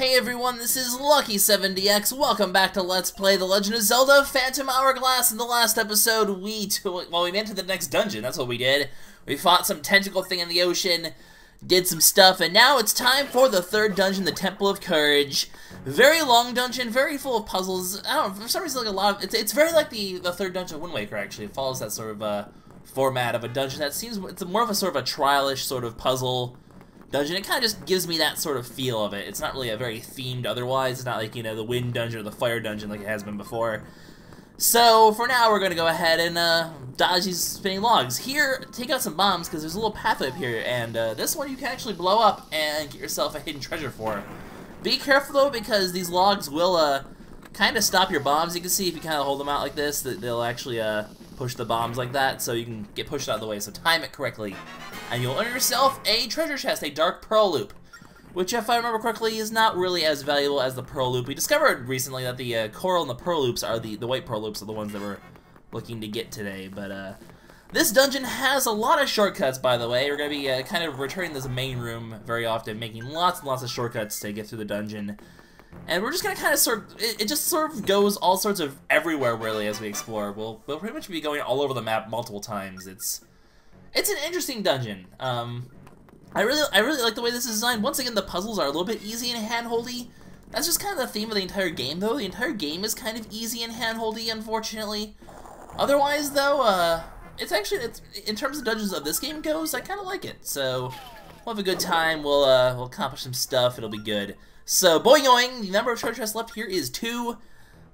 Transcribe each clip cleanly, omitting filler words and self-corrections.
Hey everyone, this is LuckySevenDX. Welcome back to Let's Play The Legend of Zelda Phantom Hourglass. In the last episode, we made it to the next dungeon. That's what we did. We fought some tentacle thing in the ocean, did some stuff, and now it's time for the third dungeon, the Temple of Courage. Very long dungeon, very full of puzzles. I don't know, for some reason, like a lot of it's very like the third dungeon of Wind Waker. Actually, it follows that sort of format of a dungeon that seems it's more of a sort of a trial-ish sort of puzzle dungeon. It kind of just gives me that sort of feel of it. It's not really a very themed otherwise. It's not like, you know, the wind dungeon or the fire dungeon like it has been before. So, for now, we're going to go ahead and dodge these spinning logs. Here, take out some bombs, because there's a little pathway up here, and this one you can actually blow up and get yourself a hidden treasure for. Be careful, though, because these logs will kind of stop your bombs. You can see if you kind of hold them out like this, that they'll actually push the bombs like that, so you can get pushed out of the way. So time it correctly. And you'll earn yourself a treasure chest, a dark pearl loop, which, if I remember correctly, is not really as valuable as the pearl loop. We discovered recently that the coral and the pearl loops are the white pearl loops are the ones that we're looking to get today. But this dungeon has a lot of shortcuts, by the way. We're going to be kind of returning this main room very often, making lots and lots of shortcuts to get through the dungeon. And we're just going to kind of it just sort of goes all sorts of everywhere, really, as we explore. We'll pretty much be going all over the map multiple times. It's an interesting dungeon. I really like the way this is designed. Once again, the puzzles are a little bit easy and handholdy. That's just kind of the theme of the entire game, though. The entire game is kind of easy and handholdy, unfortunately. Otherwise, though, it's in terms of dungeons of this game goes, I kind of like it. So we'll have a good time. We'll accomplish some stuff. It'll be good. So, boing, the number of treasure chests left here is 2.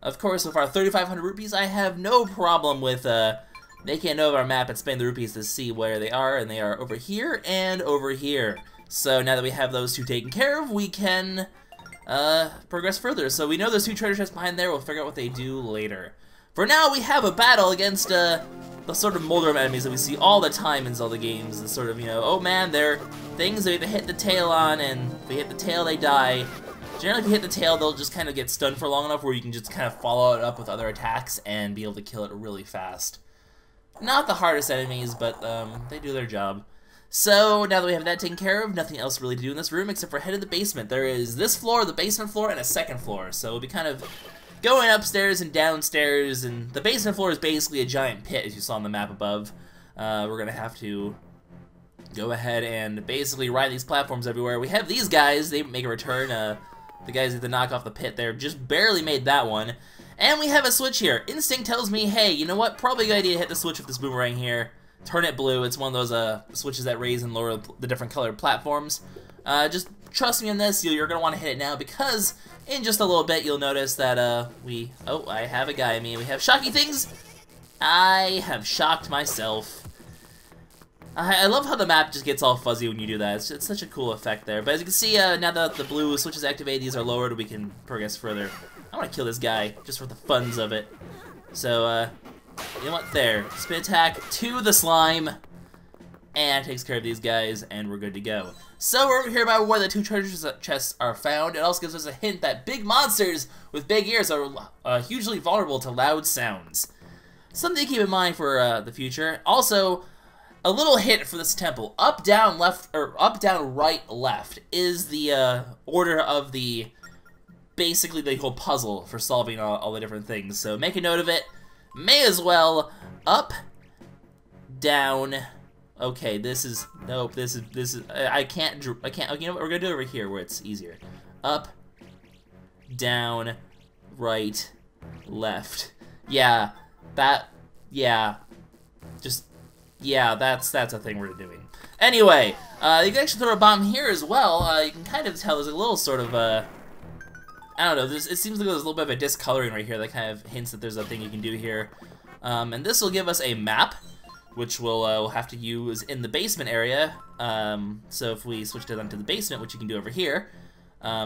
Of course, with our 3,500 rupees, I have no problem with making a note of our map and spending the rupees to see where they are, and they are over here and over here. So now that we have those two taken care of, we can progress further. So we know there's 2 treasure chests behind there. We'll figure out what they do later. For now, we have a battle against the sort of Molder enemies that we see all the time in Zelda games. The sort of, you know, oh man, they're things that we have to hit the tail on, and if we hit the tail, they die. Generally, if you hit the tail, they'll just kind of get stunned for long enough where you can just kind of follow it up with other attacks and be able to kill it really fast. Not the hardest enemies, but they do their job. So, now that we have that taken care of, nothing else really to do in this room except for head to the basement. There is this floor, the basement floor, and a second floor. So we'll be kind of going upstairs and downstairs, and the basement floor is basically a giant pit, as you saw on the map above. We're going to have to go ahead and basically ride these platforms everywhere. We have these guys, they make a return. The guys that knock off the pit there just barely made that one. And we have a switch here. Instinct tells me, hey, you know what? Probably a good idea to hit the switch with this boomerang here. Turn it blue. It's one of those switches that raise and lower the different colored platforms. Just trust me on this. You're going to want to hit it now because in just a little bit you'll notice that oh, I have a guy. I mean, we have shocky things. I have shocked myself. I love how the map just gets all fuzzy when you do that. It's such a cool effect there. But as you can see, now that the blue switch is activated, these are lowered, we can progress further. I want to kill this guy, just for the funs of it. So, you know what? There. Spin attack to the slime. And takes care of these guys, and we're good to go. So, we're over here about where the 2 treasure chests are found. It also gives us a hint that big monsters with big ears are hugely vulnerable to loud sounds. Something to keep in mind for the future. Also, a little hint for this temple. Up, down, left, or up, down, right, left is the order of basically the whole puzzle for solving all the different things. So make a note of it. May as well. Up, down. Okay, this is, nope, this is, I can't, you know what, we're gonna do it over here where it's easier. Up, down, right, left. Yeah, just, yeah, that's a thing we're doing. Anyway, you can actually throw a bomb here as well. You can kind of tell there's a little sort of, I don't know, it seems like there's a little bit of a discoloring right here that kind of hints that there's a thing you can do here. And this will give us a map, which we'll have to use in the basement area. So if we switch it onto the basement, which you can do over here,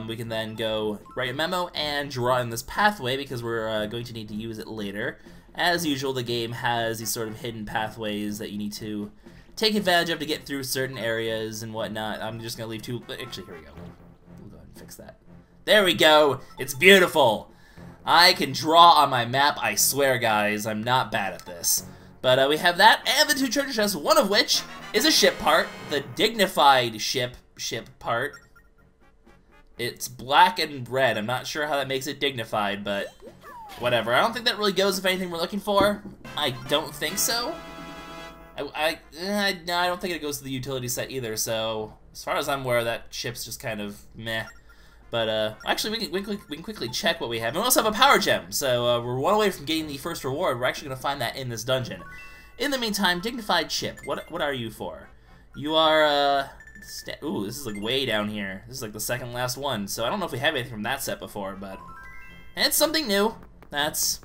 we can then go write a memo and draw in this pathway because we're going to need to use it later. As usual, the game has these sort of hidden pathways that you need to take advantage of to get through certain areas and whatnot. I'm just going to leave 2... Actually, here we go. We'll go ahead and fix that. There we go. It's beautiful. I can draw on my map. I swear, guys, I'm not bad at this. But we have that and the 2 treasure chests, one of which is a ship part, the dignified ship part. It's black and red. I'm not sure how that makes it dignified, but whatever. I don't think that really goes with anything we're looking for. I don't think so. No, I don't think it goes to the utility set either, so as far as I'm aware, that ship's just kind of meh. But, actually, we can quickly check what we have. And we also have a power gem, so we're one away from getting the first reward. We're actually going to find that in this dungeon. In the meantime, dignified ship. What are you for? You are, ooh, this is like way down here. This is like the second last one, so I don't know if we have anything from that set before, but it's something new. That's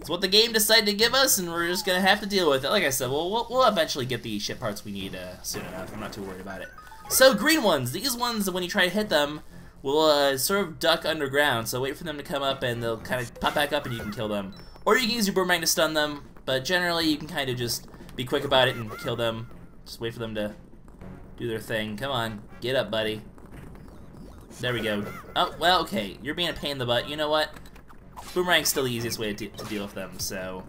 what the game decided to give us, and we're just gonna have to deal with it. Like I said, we'll eventually get the ship parts we need soon enough. I'm not too worried about it. So green ones, these ones, when you try to hit them, will sort of duck underground. So wait for them to come up, and they'll kind of pop back up, and you can kill them. Or you can use your boomerang to stun them, but generally you can kind of just be quick about it and kill them. Just wait for them to do their thing. Come on, get up, buddy. There we go. Oh, well, okay. You're being a pain in the butt. You know what? Boomerang's still the easiest way to deal with them, so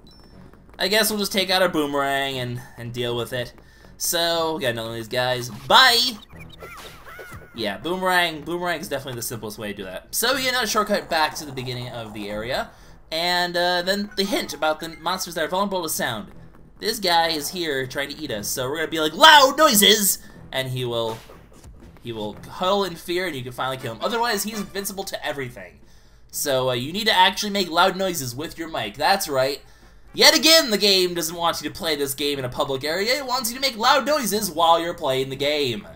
I guess we'll just take out our boomerang and deal with it. So, we got another one of these guys. Bye! Yeah, boomerang is definitely the simplest way to do that. So we get another shortcut back to the beginning of the area, and then the hint about the monsters that are vulnerable to sound. This guy is here trying to eat us, so we're gonna be like, loud noises! And he will huddle in fear, and you can finally kill him. Otherwise, he's invincible to everything. So you need to actually make loud noises with your mic. That's right. Yet again, the game doesn't want you to play this game in a public area. It wants you to make loud noises while you're playing the game.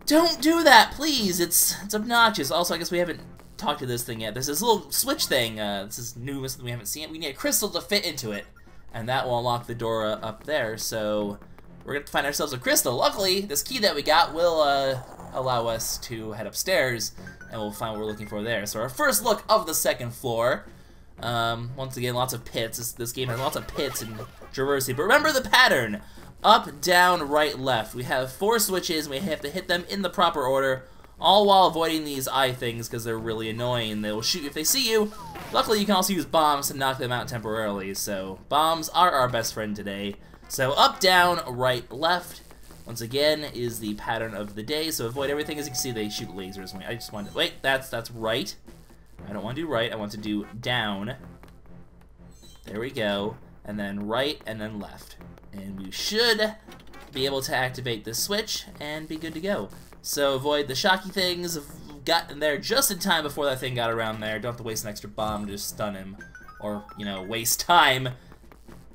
Don't do that, please. It's obnoxious. Also, I guess we haven't talked to this thing yet. There's this little switch thing. This is new, we haven't seen it. We need a crystal to fit into it, and that will unlock the door up there. So we're going to find ourselves a crystal. Luckily, this key that we got will allow us to head upstairs, and we'll find what we're looking for there. So our first look of the second floor. Once again, lots of pits. This game has lots of pits and traversing. But remember the pattern. Up, down, right, left. We have 4 switches, and we have to hit them in the proper order, all while avoiding these eye things, because they're really annoying. They will shoot you if they see you. Luckily, you can also use bombs to knock them out temporarily, so bombs are our best friend today. So up, down, right, left, once again, is the pattern of the day, so avoid everything. As you can see, they shoot lasers. I just want to, wait, that's right. I don't want to do right, I want to do down. There we go. And then right, and then left. And we should be able to activate this switch and be good to go. So avoid the shocky things. Got in there just in time before that thing got around there. Don't have to waste an extra bomb to just stun him. Or, you know, waste time.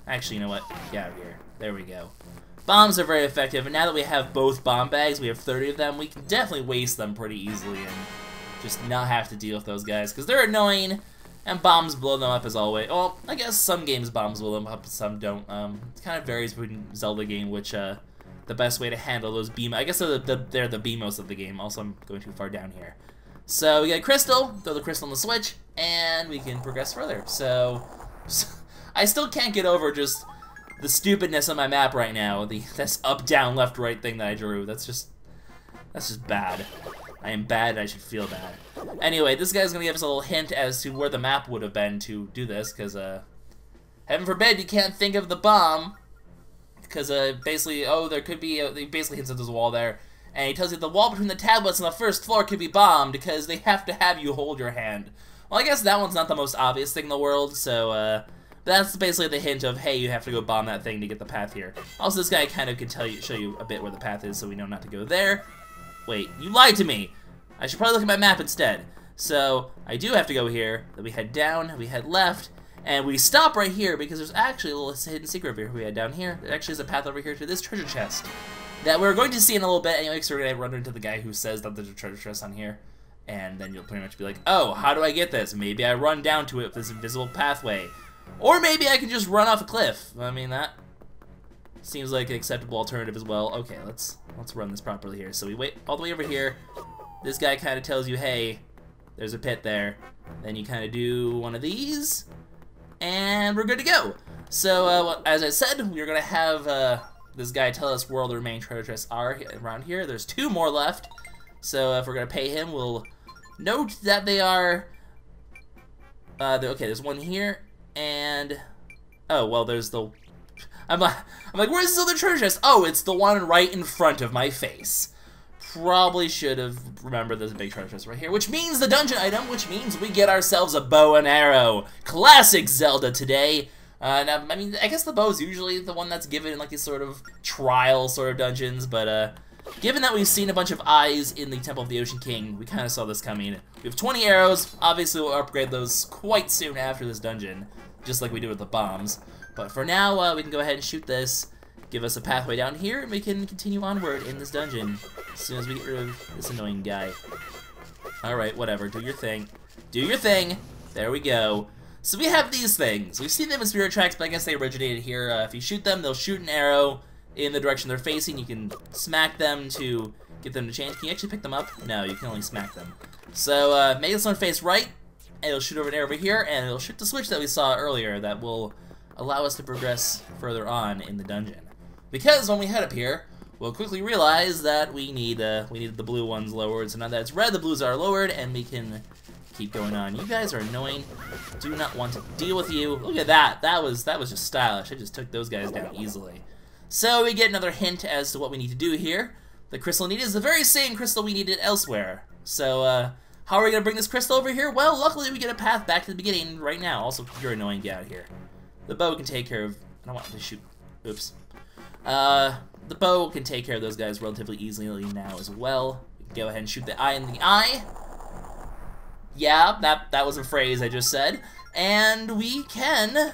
Actually, you know what? Get out of here. There we go. Bombs are very effective, and now that we have both bomb bags, we have 30 of them, we can definitely waste them pretty easily and just not have to deal with those guys, because they're annoying, and bombs blow them up as always. Well, I guess some games bombs blow them up, some don't. It kind of varies between Zelda game, which, the best way to handle those beam... I guess they're the BMOs of the game. Also, I'm going too far down here. So, we get a crystal, throw the crystal on the switch, and we can progress further. So I still can't get over just the stupidness of my map right now. This up, down, left, right thing that I drew. That's just bad. I am bad and I should feel bad. Anyway, this guy's gonna give us a little hint as to where the map would have been to do this, because, heaven forbid you can't think of the bomb, because, basically, oh, there could be, he basically hints at there's a wall there, and he tells you the wall between the tablets on the first floor could be bombed, because they have to have you hold your hand. Well, I guess that one's not the most obvious thing in the world, so, that's basically the hint of, hey, you have to go bomb that thing to get the path here. Also, this guy kind of could show you a bit where the path is, so we know not to go there. Wait, you lied to me! I should probably look at my map instead. So, I do have to go here, then we head down, we head left, and we stop right here because there's actually a little hidden secret over here. We head down here, there actually is a path over here to this treasure chest that we're going to see in a little bit anyway, so we're going to run into the guy who says that there's a treasure chest on here, and then you'll pretty much be like, oh, how do I get this? Maybe I run down to it with this invisible pathway. Or maybe I can just run off a cliff. I mean, that seems like an acceptable alternative as well. Okay, let's run this properly here. So we wait all the way over here. This guy kind of tells you, hey, there's a pit there. Then you kind of do one of these, and we're good to go. So, as I said, we're going to have this guy tell us where all the remaining treasure chests are around here. There's 2 more left. So if we're going to pay him, we'll note that they are... okay, there's one here. And, oh, well, there's the, I'm like, where's this other treasure chest? Oh, it's the one right in front of my face. Probably should have remembered there's a big treasure chest right here, which means the dungeon item, which means we get ourselves a bow and arrow. Classic Zelda today. Now, I mean, I guess the bow is usually the one that's given in like these sort of trial sort of dungeons, but given that we've seen a bunch of eyes in the Temple of the Ocean King, we kind of saw this coming. We have 20 arrows. Obviously, we'll upgrade those quite soon after this dungeon, just like we do with the bombs. But for now, we can go ahead and shoot this, give us a pathway down here, and we can continue onward in this dungeon as soon as we get rid of this annoying guy. Alright, whatever. Do your thing. Do your thing. There we go. So we have these things. We've seen them in Spirit Tracks, but I guess they originated here. If you shoot them, they'll shoot an arrow in the direction they're facing. You can smack them to get them to change. Can you actually pick them up? No, you can only smack them. So make this one face right, and it'll shoot over an arrow over here, and it'll shoot the switch that we saw earlier that will allow us to progress further on in the dungeon. Because when we head up here, we'll quickly realize that we need the blue ones lowered. So now that it's red, the blues are lowered, and we can keep going on. You guys are annoying. Do not want to deal with you. Look at that. That was just stylish. I just took those guys down easily. So we get another hint as to what we need to do here. The crystal needed is the very same crystal we needed elsewhere. So how are we gonna bring this crystal over here? Well, luckily we get a path back to the beginning right now. Also, you're annoying. Get out of here. The bow can take care of. I don't want to shoot. Oops. The bow can take care of those guys relatively easily now as well. We can go ahead and shoot the eye in the eye. Yeah, that was a phrase I just said. And we can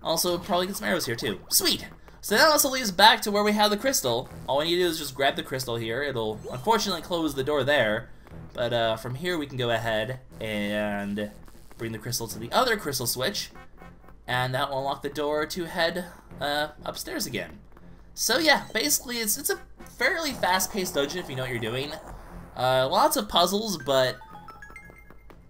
also probably get some arrows here too. Sweet! So that also leads back to where we have the crystal. All we need to do is just grab the crystal here. It'll unfortunately close the door there. But from here we can go ahead and bring the crystal to the other crystal switch. And that will unlock the door to head upstairs again. So yeah, basically it's a fairly fast-paced dungeon if you know what you're doing. Lots of puzzles, but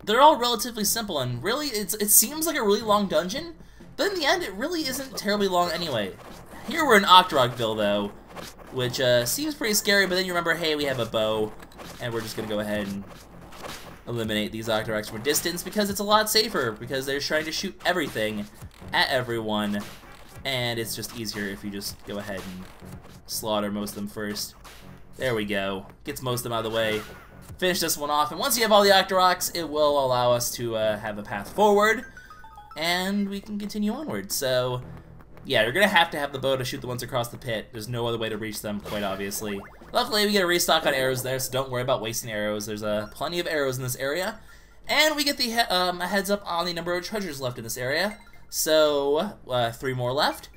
they're all relatively simple, and really it seems like a really long dungeon, but in the end it really isn't terribly long anyway. Here we're in Octorokville though, which seems pretty scary, but then you remember, hey, we have a bow, and we're just gonna go ahead and eliminate these Octoroks from a distance because it's a lot safer, because they're trying to shoot everything at everyone. And it's just easier if you just go ahead and slaughter most of them first. There we go. Gets most of them out of the way. Finish this one off, and once you have all the Octoroks, it will allow us to have a path forward, and we can continue onward. So, yeah, you're gonna have to have the bow to shoot the ones across the pit. There's no other way to reach them, quite obviously. Luckily, we get a restock on arrows there, so don't worry about wasting arrows. There's plenty of arrows in this area, and we get the a heads up on the number of treasures left in this area. So, 3 more left.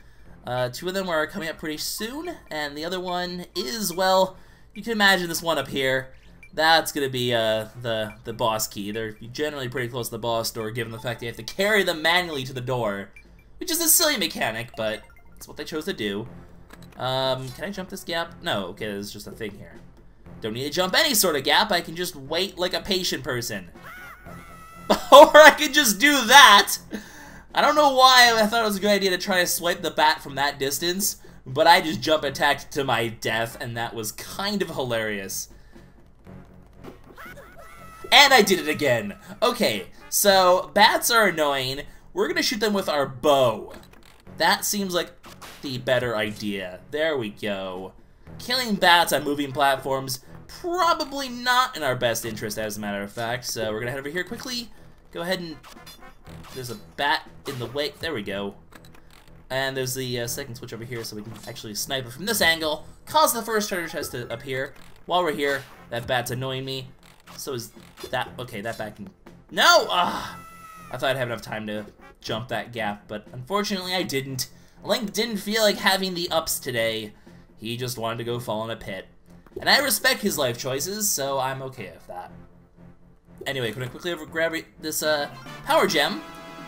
2 of them are coming up pretty soon, and the other one is, well, you can imagine this one up here. That's going to be the boss key. They're generally pretty close to the boss door, given the fact that you have to carry them manually to the door, which is a silly mechanic, but it's what they chose to do. Can I jump this gap? No, okay, there's just a thing here. Don't need to jump any sort of gap, I can just wait like a patient person. Or I can just do that! I don't know why I thought it was a good idea to try to swipe the bat from that distance, but I just jump attacked to my death, and that was kind of hilarious. And I did it again! Okay, so bats are annoying. We're gonna shoot them with our bow. That seems like the better idea. There we go. Killing bats on moving platforms, probably not in our best interest, as a matter of fact, so we're gonna head over here quickly. Go ahead and... There's a bat in the way. There we go. And there's the second switch over here, so we can actually snipe it from this angle. Cause the first treasure chest to appear. While we're here, that bat's annoying me. So is that... Okay, that bat can... No! Ah! I thought I'd have enough time to jump that gap, but unfortunately I didn't. Link didn't feel like having the ups today. He just wanted to go fall in a pit. And I respect his life choices, so I'm okay with that. Anyway, gonna quickly grab this power gem,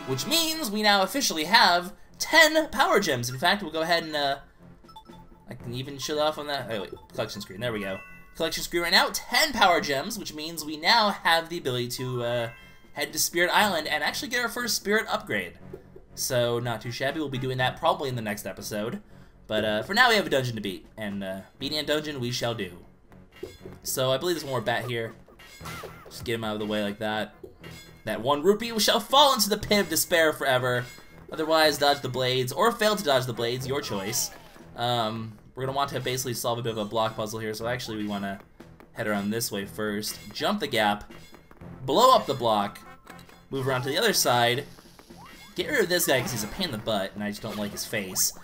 which means we now officially have 10 power gems. In fact, we'll go ahead and I can even show off on that. Oh wait, collection screen. There we go. Collection screen right now. 10 power gems, which means we now have the ability to head to Spirit Island and actually get our first spirit upgrade. So not too shabby. We'll be doing that probably in the next episode. But for now, we have a dungeon to beat, and beating a dungeon we shall do. So I believe there's one more bat here. Just get him out of the way like that. That 1 rupee shall fall into the pit of despair forever. Otherwise, dodge the blades, or fail to dodge the blades, your choice. We're going to want to basically solve a bit of a block puzzle here, so actually we want to head around this way first, jump the gap, blow up the block, move around to the other side, get rid of this guy because he's a pain in the butt and I just don't like his face.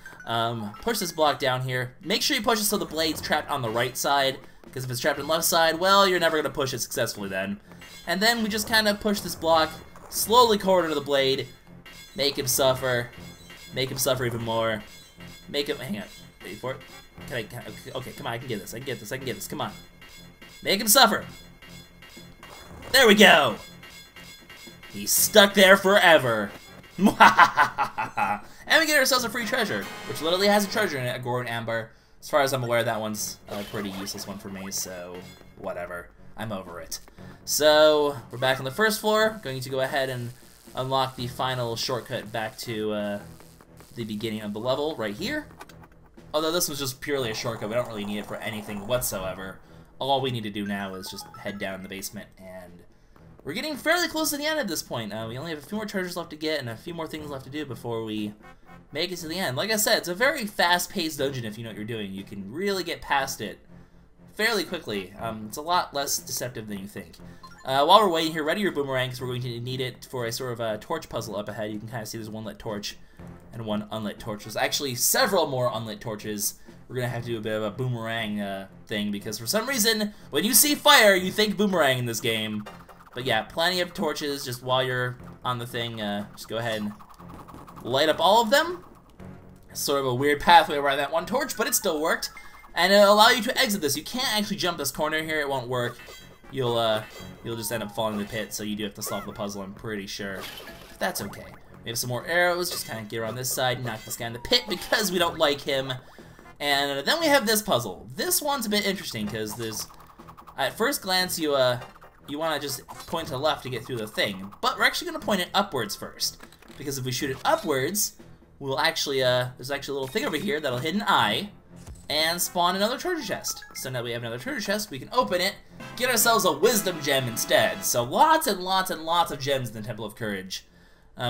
Push this block down here. Make sure you push it so the blade's trapped on the right side, because if it's trapped on the left side, well, you're never going to push it successfully then. And then we just kind of push this block, slowly corner to the blade, make him suffer even more, make him, hang on, wait for it. Okay, come on, I can get this, come on. Make him suffer. There we go! He's stuck there forever. And we get ourselves a free treasure, which literally has a treasure in it, a Goron Amber. As far as I'm aware, that one's a pretty useless one for me, so whatever. I'm over it. So, we're back on the first floor. Going to go ahead and unlock the final shortcut back to the beginning of the level right here. Although this was just purely a shortcut, we don't really need it for anything whatsoever. All we need to do now is just head down in the basement, and we're getting fairly close to the end at this point. We only have a few more treasures left to get and a few more things left to do before we make it to the end. Like I said, it's a very fast-paced dungeon if you know what you're doing. You can really get past it fairly quickly. It's a lot less deceptive than you think. While we're waiting here, ready your boomerang, because we're going to need it for a sort of a torch puzzle up ahead. You can kind of see there's one lit torch and one unlit torch. There's actually several more unlit torches. We're going to have to do a bit of a boomerang thing, because for some reason, when you see fire, you think boomerang in this game. But yeah, plenty of torches just while you're on the thing. Just go ahead and light up all of them. It's sort of a weird pathway around that one torch, but it still worked. And it'll allow you to exit this. You can't actually jump this corner here, it won't work. You'll just end up falling in the pit, so you do have to solve the puzzle, I'm pretty sure. But that's okay. We have some more arrows, just kind of get around this side, knock this guy in the pit because we don't like him. And then we have this puzzle. This one's a bit interesting, because there's, at first glance, you want to just point to the left to get through the thing. But we're actually going to point it upwards first. Because if we shoot it upwards, we'll actually, there's actually a little thing over here that'll hit an eye and spawn another treasure chest. So now we have another treasure chest, we can open it, get ourselves a wisdom gem instead. So lots and lots and lots of gems in the Temple of Courage.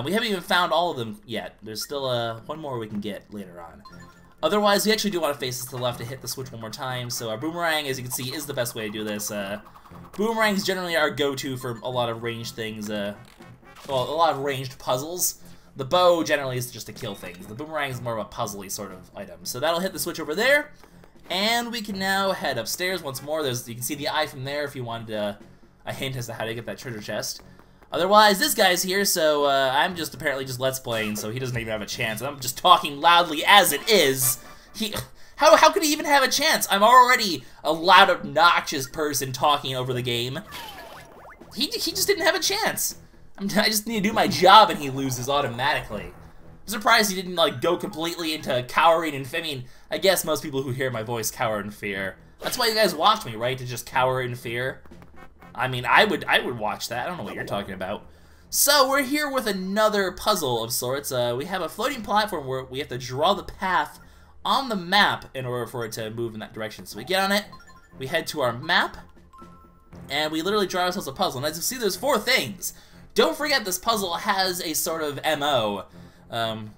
We haven't even found all of them yet. There's still one more we can get later on. Otherwise, we actually do want to face this to the left to hit the switch one more time. So our boomerang, as you can see, is the best way to do this. Boomerangs generally are go-to for a lot of ranged things, well, a lot of ranged puzzles. The bow generally is just to kill things. The boomerang is more of a puzzly sort of item. So that'll hit the switch over there, and we can now head upstairs once more. You can see the eye from there if you wanted a hint as to how to get that treasure chest. Otherwise, this guy's here, so I'm just apparently just Let's Playing, so he doesn't even have a chance. I'm just talking loudly as it is. How could he even have a chance? I'm already a loud, obnoxious person talking over the game. He just didn't have a chance. I just need to do my job and he loses automatically. I'm surprised he didn't, like, go completely into cowering and fear. I mean, I guess most people who hear my voice cower in fear. That's why you guys watch me, right? To just cower in fear. I mean, I would watch that. I don't know what you're talking about. So, we're here with another puzzle of sorts. We have a floating platform where we have to draw the path on the map in order for it to move in that direction. So we get on it, we head to our map, and we literally draw ourselves a puzzle. And as you see, there's 4 things. Don't forget, this puzzle has a sort of MO.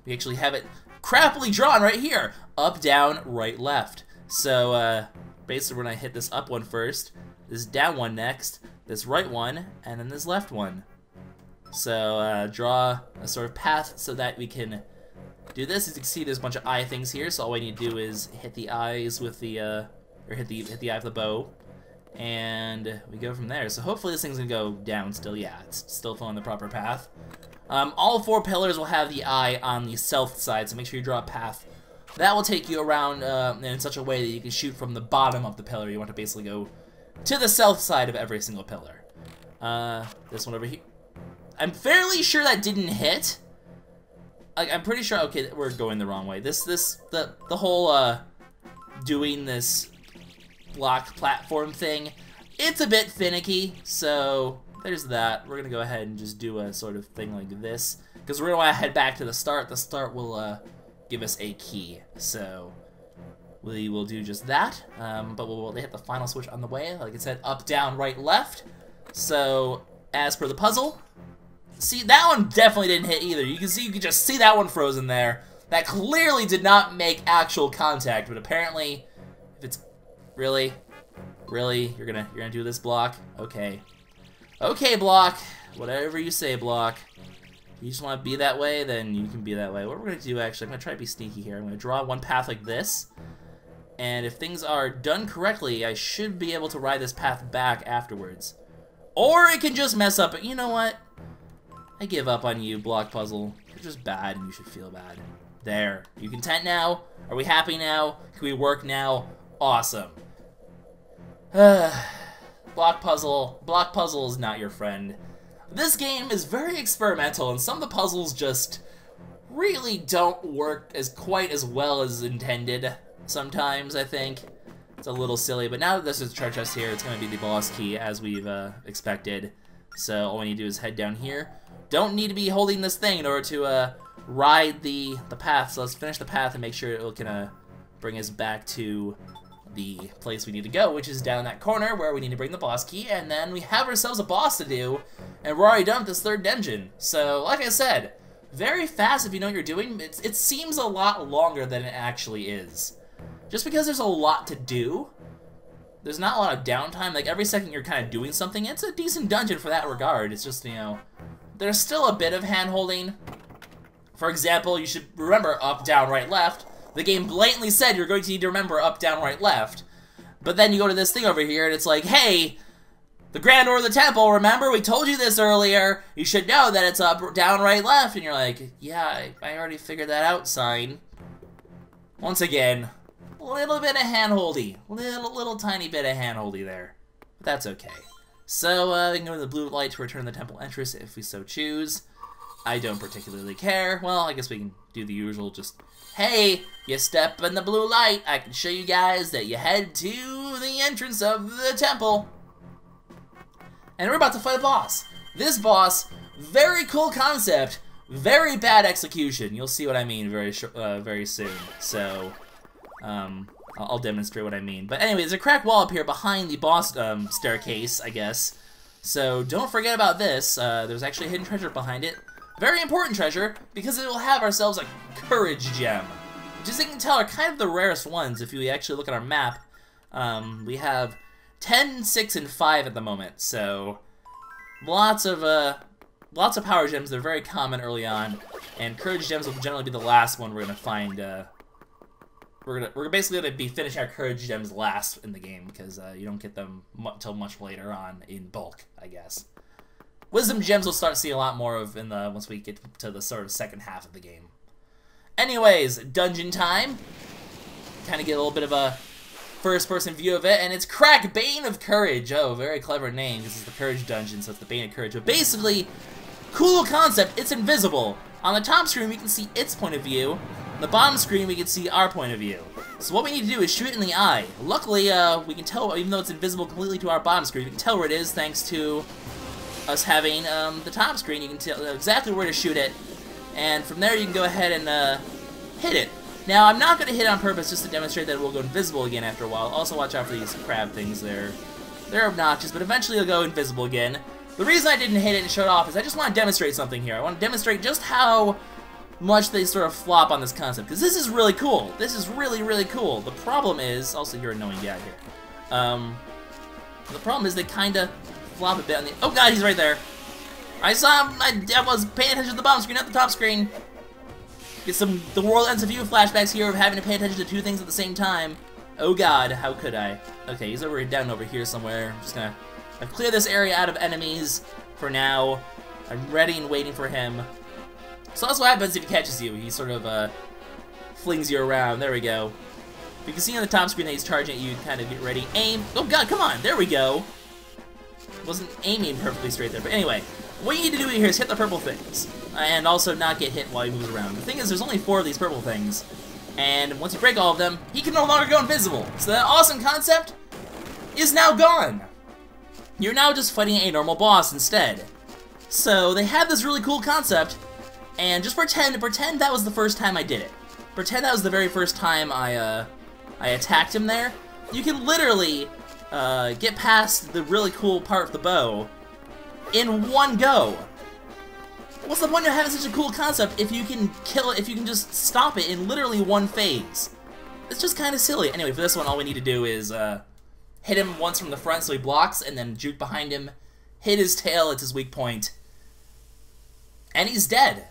We actually have it crappily drawn right here. Up, down, right, left. So, basically we're gonna hit this up one first, this down one next, this right one, and then this left one. So, draw a sort of path so that we can do this. As you can see, there's a bunch of eye things here, so all we need to do is hit the eyes with the, or hit the eye with the bow, and we go from there. So hopefully this thing's gonna go down still. Yeah, it's still following the proper path. All 4 pillars will have the eye on the south side, so make sure you draw a path. That will take you around in such a way that you can shoot from the bottom of the pillar. You want to basically go to the south side of every single pillar. This one over here. I'm fairly sure that didn't hit. I'm pretty sure, okay, we're going the wrong way. The whole, doing this blocked platform thing, it's a bit finicky, so there's that. We're gonna go ahead and just do a sort of thing like this, because we're gonna want to head back to the start. The start will, give us a key, so we will do just that, but we'll hit the final switch on the way. Like I said, up, down, right, left. So, as per the puzzle, see, that one definitely didn't hit either. You can just see that one frozen there. That clearly did not make actual contact, but apparently, if it's really, Really? You're gonna do this, Block? Okay. Okay, Block. Whatever you say, Block. You just want to be that way, then you can be that way. What we're gonna do, actually, I'm gonna try to be sneaky here. I'm gonna draw one path like this, and if things are done correctly, I should be able to ride this path back afterwards. Or it can just mess up, but you know what? I give up on you, Block Puzzle. You're just bad, and you should feel bad. There. You content now? Are we happy now? Can we work now? Awesome. Block Puzzle is not your friend. This game is very experimental, and some of the puzzles just really don't work quite as well as intended. Sometimes, I think. It's a little silly, but now that this is a treasure chest here, it's going to be the boss key, as we've expected. So all we need to do is head down here. Don't need to be holding this thing in order to ride the path, so let's finish the path and make sure it can bring us back to the place we need to go, which is down that corner where we need to bring the boss key, and then we have ourselves a boss to do, and we're already done with this third dungeon. So, like I said, very fast if you know what you're doing. It seems a lot longer than it actually is. Just because there's a lot to do, there's not a lot of downtime. Like, every second you're kind of doing something. It's a decent dungeon for that regard. It's just, you know, there's still a bit of hand-holding. For example, you should remember up, down, right, left. The game blatantly said you're going to need to remember up, down, right, left. But then you go to this thing over here, and it's like, hey, the Grand Order of the Temple, remember? We told you this earlier. You should know that it's up, down, right, left. And you're like, yeah, I already figured that out, sign. Once again, a little bit of hand-holdy. Little tiny bit of hand-holdy there. But that's okay. So, we can go to the blue light to return the temple entrance if we so choose. I don't particularly care. Well, I guess we can do the usual, just, hey, you step in the blue light, I can show you guys that you head to the entrance of the temple. And we're about to fight a boss. This boss, very cool concept, very bad execution. You'll see what I mean very soon. So, I'll demonstrate what I mean. But anyway, there's a cracked wall up here behind the boss staircase, I guess. So don't forget about this. There's actually a hidden treasure behind it. Very important treasure, because it will have ourselves a courage gem. Which, as you can tell, are kind of the rarest ones. If you actually look at our map, we have 10, 6, and 5 at the moment. So lots of power gems. They're very common early on, and courage gems will generally be the last one we're gonna find. We're basically gonna be finishing our courage gems last in the game, because you don't get them until much later on in bulk, I guess. Wisdom gems we'll start seeing a lot more of once we get to the sort of second half of the game. Anyways, dungeon time. Kind of get a little bit of a first-person view of it, and it's Crack Bane of Courage. Oh, very clever name, because it's the Courage Dungeon, so it's the Bane of Courage. But basically, cool concept, it's invisible. On the top screen, we can see its point of view. On the bottom screen, we can see our point of view. So what we need to do is shoot it in the eye. Luckily, we can tell, even though it's invisible completely to our bottom screen, we can tell where it is thanks to us having the top screen. You can tell exactly where to shoot it, and from there you can go ahead and hit it. Now, I'm not going to hit it on purpose just to demonstrate that it will go invisible again after a while. Also, watch out for these crab things. They're obnoxious, but eventually it'll go invisible again. The reason I didn't hit it and show it off is I just want to demonstrate something here. I want to demonstrate just how much they sort of flop on this concept, because this is really cool. This is really, really cool. The problem is, also you're annoying guy here. The problem is they kind of flop a bit on the, oh god, he's right there. I saw him, I was paying attention to the bottom screen, not the top screen. Get some The World Ends With You flashbacks here of having to pay attention to two things at the same time. Oh god, how could I? Okay, he's down over here somewhere. I'm just gonna clear this area out of enemies for now. I'm ready and waiting for him. So that's what happens if he catches you. He sort of flings you around. There we go. You can see on the top screen that he's charging at you. Kind of get ready. Aim. Oh god, come on. There we go. Wasn't aiming perfectly straight there. But anyway, what you need to do here is hit the purple things. And also not get hit while he moves around. The thing is, there's only 4 of these purple things. And once you break all of them, he can no longer go invisible. So that awesome concept is now gone. You're now just fighting a normal boss instead. So they have this really cool concept, and just pretend that was the first time I did it. Pretend that was the very first time I attacked him there. You can literally get past the really cool part of the bow in one go. What's the point of having such a cool concept if you can kill it, if you can just stop it in literally one phase? It's just kind of silly. Anyway, for this one, all we need to do is hit him once from the front so he blocks, and then juke behind him, hit his tail, it's his weak point, and he's dead.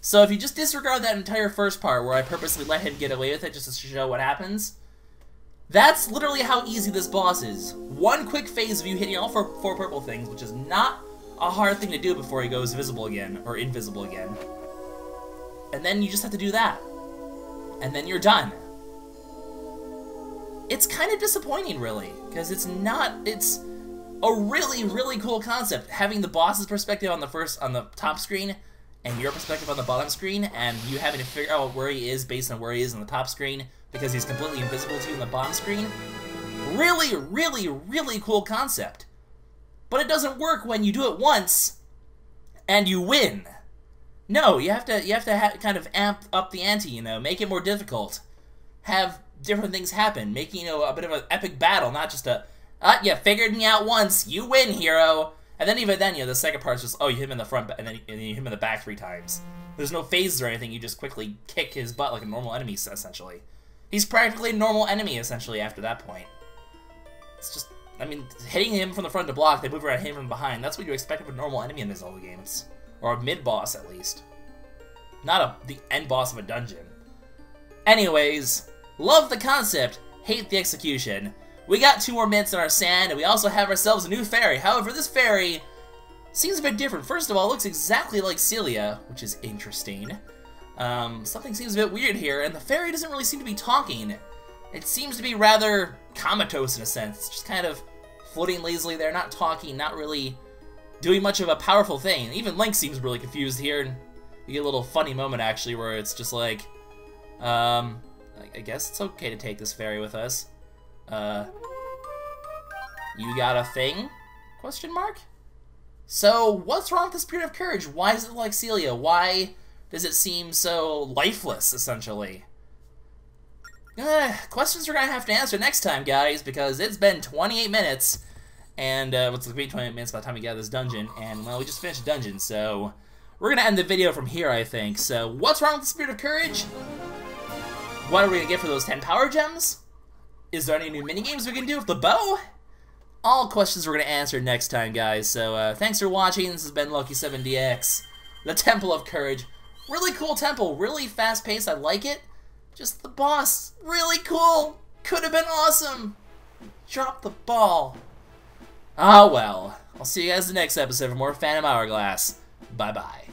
So if you just disregard that entire first part where I purposely let him get away with it just to show what happens, that's literally how easy this boss is. One quick phase of you hitting all four purple things, which is not a hard thing to do before he goes visible again, or invisible again. And then you just have to do that. And then you're done. It's kind of disappointing, really, because it's a really, really cool concept. Having the boss's perspective on the top screen, and your perspective on the bottom screen, and you having to figure out where he is based on where he is on the top screen, because he's completely invisible to you on the bottom screen. Really, really, really cool concept. But it doesn't work when you do it once, and you win. No, you have to kind of amp up the ante, you know, make it more difficult. Have different things happen, making, you know, a bit of an epic battle, not just you figured me out once, you win, hero. And then even then, you know, the second part's just, oh, you hit him in the front, and then you hit him in the back 3 times. There's no phases or anything, you just quickly kick his butt like a normal enemy, essentially. He's practically a normal enemy, essentially, after that point. It's just, I mean, hitting him from the front to block, they move around, hit him from behind. That's what you expect of a normal enemy in the Zelda games. Or a mid-boss, at least. Not the end boss of a dungeon. Anyways, love the concept, hate the execution. We got 2 more minutes in our sand, and we also have ourselves a new fairy. However, this fairy seems a bit different. First of all, it looks exactly like Celia, which is interesting. Something seems a bit weird here, and the fairy doesn't really seem to be talking. It seems to be rather comatose in a sense. It's just kind of floating lazily there, not talking, not really doing much of a powerful thing. And even Link seems really confused here, and you get a little funny moment, actually, where it's just like, I guess it's okay to take this fairy with us. You got a thing? Question mark? So, what's wrong with the Spirt of Courage? Why does it look like Celia? Why does it seem so lifeless, essentially? Questions we're gonna have to answer next time, guys, because it's been 28 minutes, and, it's gonna be 28 minutes by the time we get out of this dungeon, and, well, we just finished a dungeon, so we're gonna end the video from here, I think. So, what's wrong with the Spirt of Courage? What are we gonna get for those 10 power gems? Is there any new minigames we can do with the bow? All questions we're going to answer next time, guys. So, thanks for watching. This has been LuckySevenDX, the Temple of Courage. Really cool temple, really fast-paced. I like it. Just the boss, really cool. Could have been awesome. Drop the ball. Ah, well. I'll see you guys in the next episode for more Phantom Hourglass. Bye-bye.